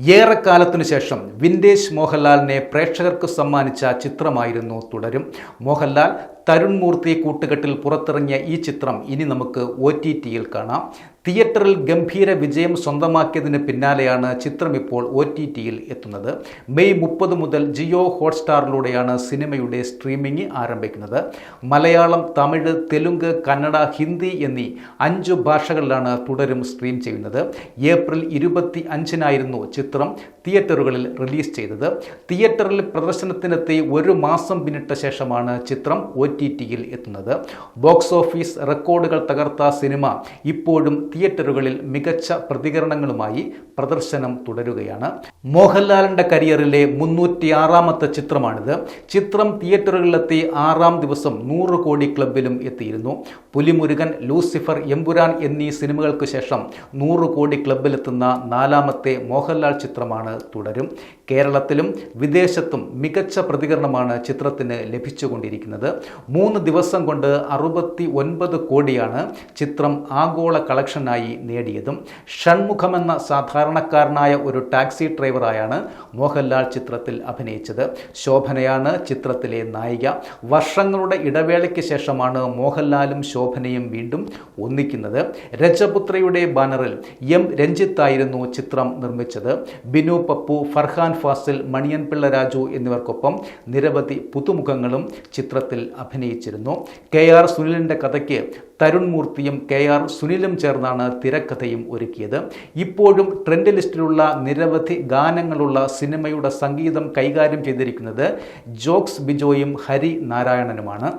ഏറെക്കാലത്തിനു ശേഷം വിൻറ്റേജ് മോഹൻലാലിനെ പ്രേക്ഷകർക്ക് സമ്മാനിച്ച ചിത്രമായിരുന്നു തുടരും. മോഹൻലാൽ തരുൺ മൂർത്തി കൂട്ടുകെട്ടിൽ പുറത്തിറങ്ങിയ ഈ ചിത്രം ഇനി നമുക്ക് OTT-യിൽ കാണാം. തിയേറ്ററിൽ ഗംഭീര വിജയം സ്വന്തമാക്കിയതിന് പിന്നാലെയാണ് ചിത്രം ഇപ്പോൾ OTT-യിൽ എത്തുന്നത്. മെയ് 30 മുതൽ ജിയോ ഹോട്ട്സ്റ്റാറിലൂടെയാണ് സിനിമയുടെ സ്ട്രീമിംഗ് ആരംഭിക്കുന്നത്. മലയാളം, തമിഴ്, തെലുങ്ക്, കന്നഡ, ഹിന്ദി എന്നീ 5 ഭാഷകളിലാണ് തുടരും സ്ട്രീം ചെയ്യുന്നത്. ഏപ്രിൽ 25-നായിരുന്നു ചിത്രം തിയേറ്ററുകളിൽ റിലീസ് ചെയ്തത്. തിയേറ്ററിൽ പ്രദർശനത്തിനെത്തി 1 മാസം പിന്നിട്ട ശേഷമാണ് ചിത്രം OTT-യിൽ എത്തുന്നത്. ബോക്സ് ഓഫീസ് റെക്കോർഡുകൾ തകർത്ത സിനിമ ഇപ്പോഴും തിയേറ്ററുകളിൽ മികച്ച പ്രതികരണങ്ങളുമായി പ്രദർശനം തുടരുകയാണ്. മോഹൻലാലിന്റെ കരിയറിലെ 306-ാമത്തെ ചിത്രമാണിത്. ചിത്രം തിയേറ്ററുകളിലെത്തി 6-ാം ദിവസം 100 കോടി ക്ലബിലും എത്തിയിരുന്നു. പുലിമുരുകൻ, ലൂസിഫർ, എമ്പുരാൻ എന്നീ സിനിമകൾക്ക് ശേഷം 100 കോടി ക്ലബിലെത്തുന്ന 4-ാമത്തെ മോഹൻലാൽ ചിത്രമാണ് തുടരും. കേരളത്തിലും വിദേശത്തും മികച്ച പ്രതികരണമാണ് ചിത്രത്തിന് ലഭിച്ചുകൊണ്ടിരിക്കുന്നത്. 3 ദിവസം കൊണ്ട് 69 കോടിയാണ് ചിത്രം ആഗോള കളക്ഷനായി നേടിയതും. ഷൺമുഖമെന്ന സാധാരണക്കാരനായ ഒരു ടാക്സി ഡ്രൈവറായാണ് മോഹൻലാൽ ചിത്രത്തിൽ അഭിനയിച്ചത്. ശോഭനയാണ് ചിത്രത്തിലെ നായിക. വർഷങ്ങളുടെ ഇടവേളയ്ക്ക് ശേഷമാണ് മോഹൻലാലും ശോഭനയും വീണ്ടും ഒന്നിക്കുന്നത്. രജപുത്രയുടെ ബാനറിൽ M. രഞ്ജിത്തായിരുന്നു ചിത്രം നിർമ്മിച്ചത്. ബിനു പപ്പു, ഫർഹാൻ ഫാസിൽ, മണിയൻ പിള്ള രാജു എന്നിവർക്കൊപ്പം നിരവധി പുതുമുഖങ്ങളും ചിത്രത്തിൽ അഭിനയിച്ചിരുന്നു. KR സുനിലിൻ്റെ കഥയ്ക്ക് തരുൺ മൂർത്തിയും KR സുനിലും ചേർന്നാണ് തിരക്കഥയും ഒരുക്കിയത്. ഇപ്പോഴും ട്രെൻഡ് ലിസ്റ്റിലുള്ള നിരവധി ഗാനങ്ങളുള്ള സിനിമയുടെ സംഗീതം കൈകാര്യം ചെയ്തിരിക്കുന്നത് ജോക്സ് ബിജോയും ഹരി നാരായണനുമാണ്.